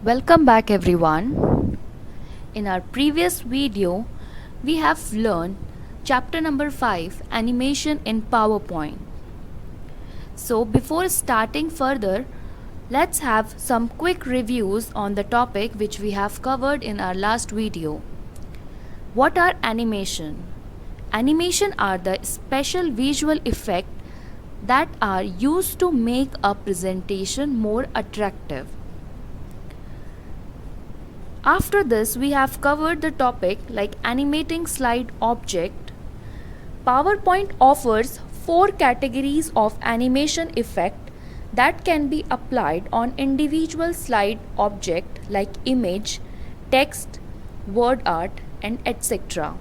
Welcome back everyone. In our previous video, we have learned chapter number 5, animation in PowerPoint. So before starting further, let's have some quick reviews on the topic which we have covered in our last video. What are animation? Animation are the special visual effects that are used to make a presentation more attractive. After this, we have covered the topic like animating slide object. PowerPoint offers 4 categories of animation effect that can be applied on individual slide object like image, text, word art, and etc.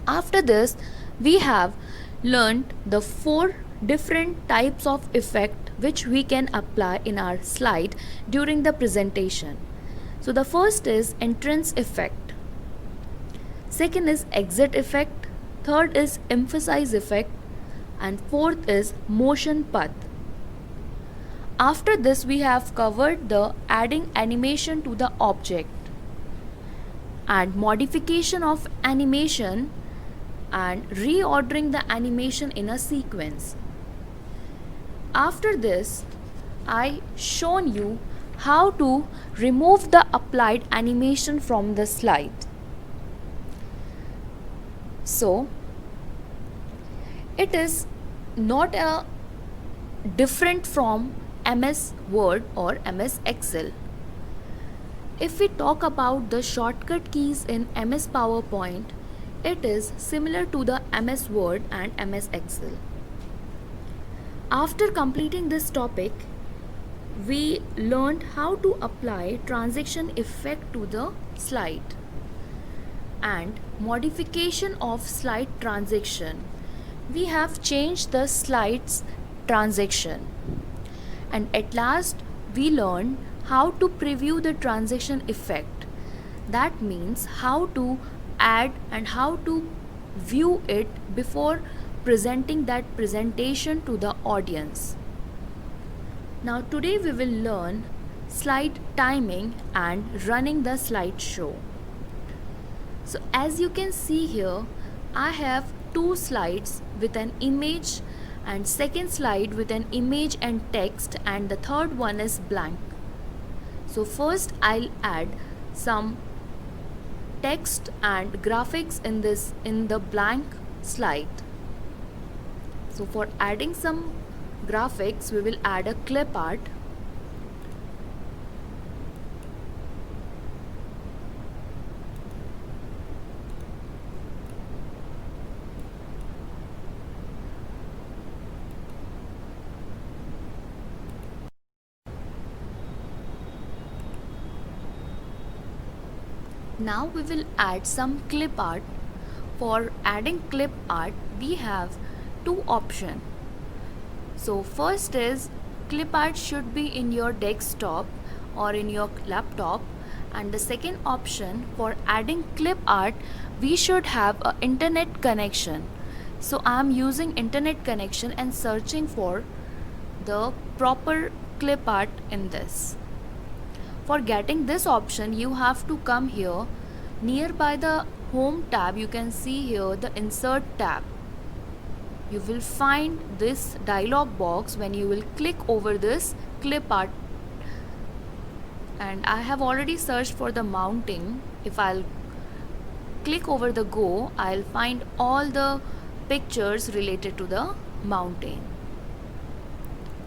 After this, we have learned the 4 different types of effect which we can apply in our slide during the presentation. So the first is entrance effect, second is exit effect, third is emphasize effect, and fourth is motion path. After this, we have covered the adding animation to the object and modification of animation and reordering the animation in a sequence. After this, I shown you how to remove the applied animation from the slide. So it is not a different from MS Word or MS Excel. If we talk about the shortcut keys in MS PowerPoint, it is similar to the MS Word and MS Excel. After completing this topic, we learned how to apply transition effect to the slide and modification of slide transition. We have changed the slides transition, and at last we learned how to preview the transition effect. That means how to add and how to view it before presenting that presentation to the audience. Now today we will learn slide timing and running the slideshow. So as you can see here, I have 2 slides with an image and second slide with an image and text, and the third one is blank. So first I'll add some text and graphics in the blank slide. So for adding some graphics, we will add a clip art. Now we will add some clip art. For adding clip art, we have 2 options. So first is clip art should be in your desktop or in your laptop, and the second option for adding clip art, we should have an internet connection. So I am using internet connection and searching for the proper clip art in this. For getting this option, you have to come here nearby the home tab. You can see here the insert tab. You will find this dialog box when you will click over this clip art, and I have already searched for the mounting. If I'll click over the go, I'll find all the pictures related to the mountain.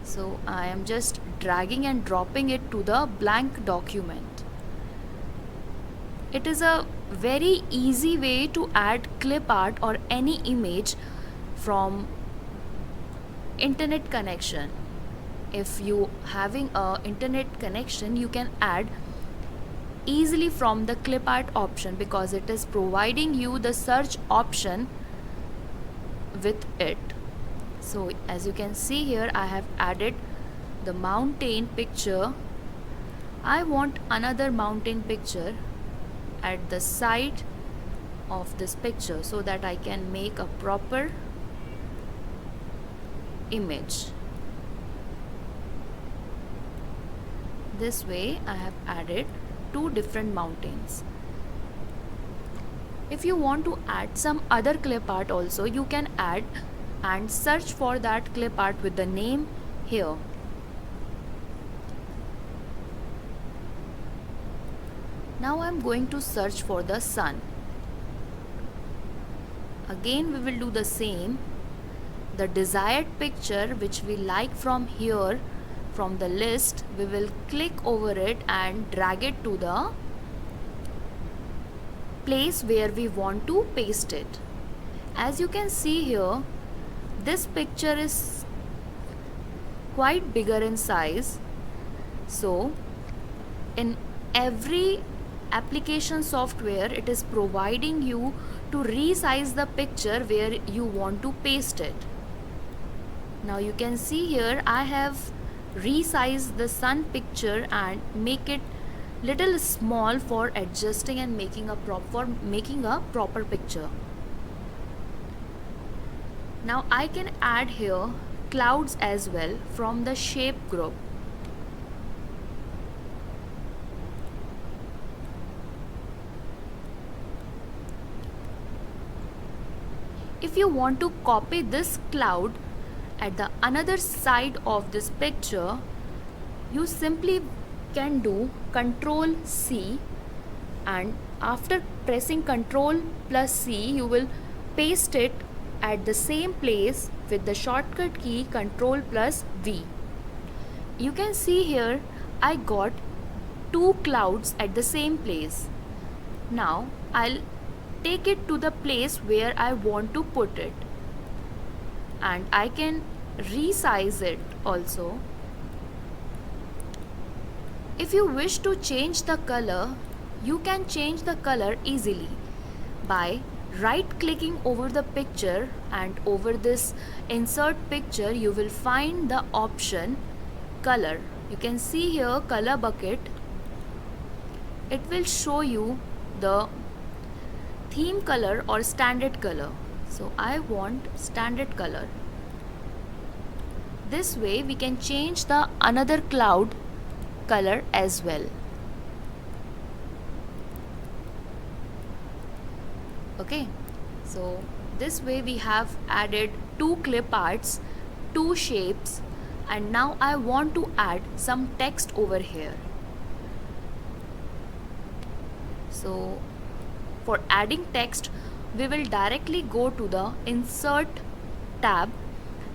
So I am just dragging and dropping it to the blank document. It is a very easy way to add clip art or any image from internet connection. If you having a internet connection, you can add easily from the clip art option because it is providing you the search option with it. So as you can see here, I have added the mountain picture. I want another mountain picture at the side of this picture so that I can make a proper image. This way I have added two different mountains. If you want to add some other clip art also, you can add and search for that clip art with the name here. Now I am going to search for the sun. Again we will do the same. The desired picture which we like from here, from the list, we will click over it and drag it to the place where we want to paste it. As you can see here, this picture is quite bigger in size. So in every application software, it is providing you to resize the picture where you want to paste it. Now you can see here I have resized the sun picture and make it little small for adjusting and making a proper picture. Now I can add here clouds as well from the shape group. If you want to copy this cloud at the another side of this picture, you simply can do Ctrl C, and after pressing Ctrl plus C, you will paste it at the same place with the shortcut key Ctrl plus V. You can see here I got two clouds at the same place. Now I'll take it to the place where I want to put it, and I can resize it also. If you wish to change the color, you can change the color easily by right clicking over the picture, and over this insert picture you will find the option color. You can see here color bucket. It will show you the theme color or standard color. So I want standard color. This way we can change the another cloud color as well. Okay, so this way we have added two clip arts, two shapes, and now I want to add some text over here. So for adding text, we will directly go to the insert tab,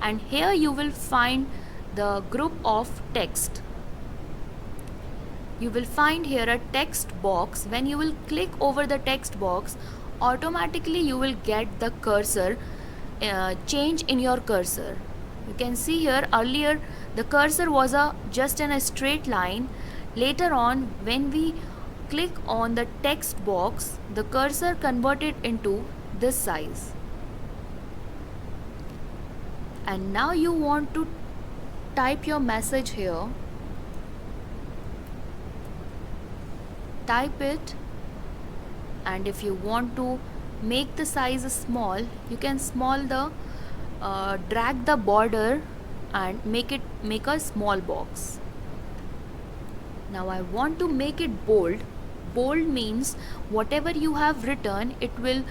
and here you will find the group of text. You will find here a text box. When you will click over the text box, automatically you will get the cursor change in your cursor. You can see here earlier the cursor was just in a straight line. Later on, when we click on the text box, the cursor converted into this size. And now you want to type your message here. Type it, and if you want to make the size small, you can drag the border and make a small box. Now I want to make it bold. Bold means whatever you have written, it will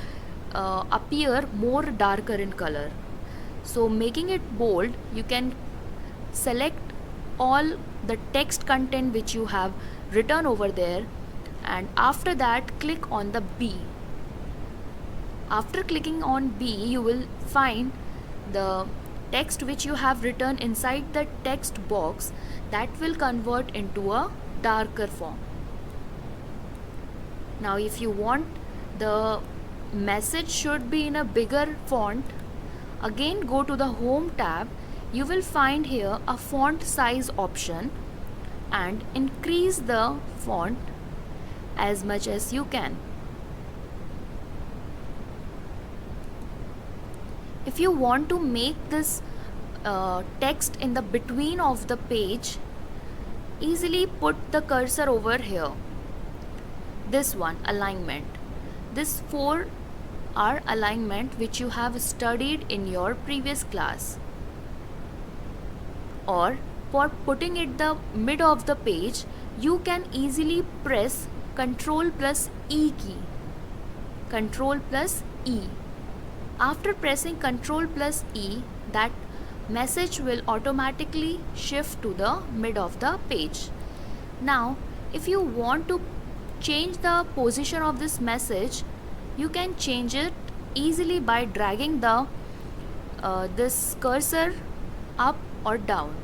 appear more darker in color. So making it bold, you can select all the text content which you have written over there, and after that click on the B. After clicking on B, you will find the text which you have written inside the text box that will convert into a darker form. Now if you want the message should be in a bigger font, again go to the home tab. You will find here a font size option, and increase the font as much as you can. If you want to make this text in the between of the page, easily put the cursor over here. This one, alignment. This 4 are alignment which you have studied in your previous class. Or for putting it the mid of the page, you can easily press Ctrl plus E key. Ctrl plus E. After pressing Ctrl plus E, that message will automatically shift to the mid of the page. Now, if you want to change the position of this message, you can change it easily by dragging the this cursor up or down.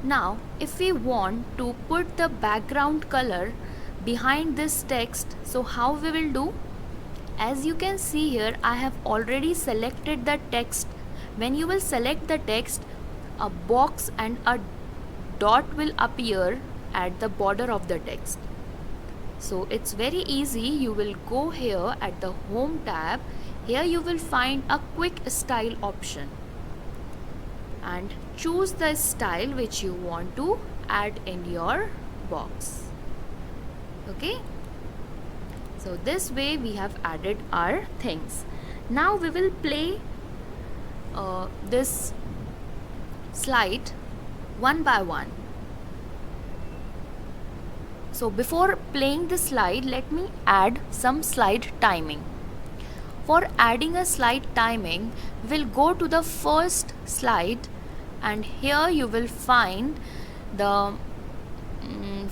Now, if we want to put the background color behind this text, so how we will do? As you can see here, I have already selected the text. When you will select the text, a box and a dot will appear at the border of the text. So it's very easy. You will go here at the Home tab. Here you will find a quick style option and choose the style which you want to add in your box. Okay, so this way we have added our things. Now we will play this slide one by one. So before playing the slide, let me add some slide timing. For adding a slide timing, we'll go to the first slide, and here you will find the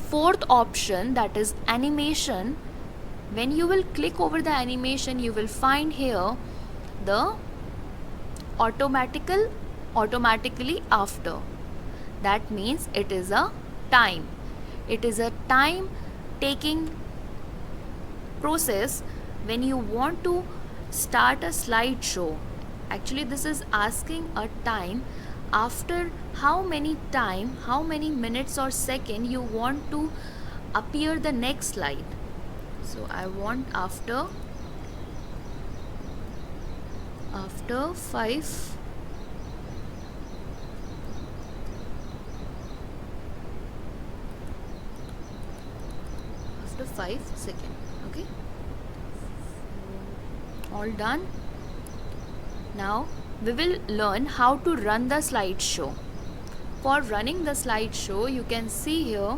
fourth option, that is animation. When you will click over the animation, you will find here the automatically after. That means it is a time. It is a time taking process when you want to start a slideshow. Actually, this is asking a time after how many minutes or second you want to appear the next slide. So I want after 5 seconds. Okay, all done. Now we will learn how to run the slideshow. For running the slideshow, you can see here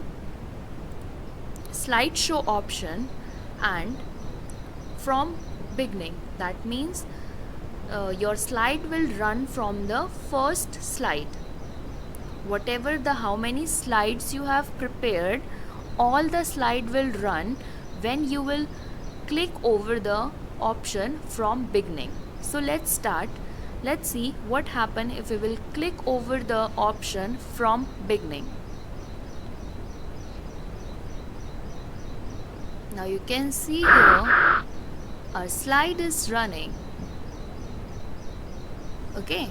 slideshow option and from beginning. That means your slide will run from the first slide. Whatever the how many slides you have prepared, all the slide will run when you will click over the option from beginning. So let's start. Let's see what happen if we will click over the option from beginning. Now you can see here our slide is running. Okay,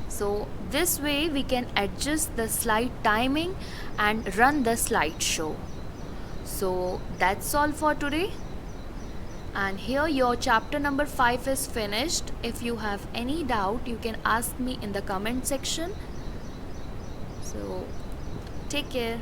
so this way we can adjust the slide timing and run the slideshow. So that's all for today, and here your chapter number 5 is finished. If you have any doubt, you can ask me in the comment section. So take care.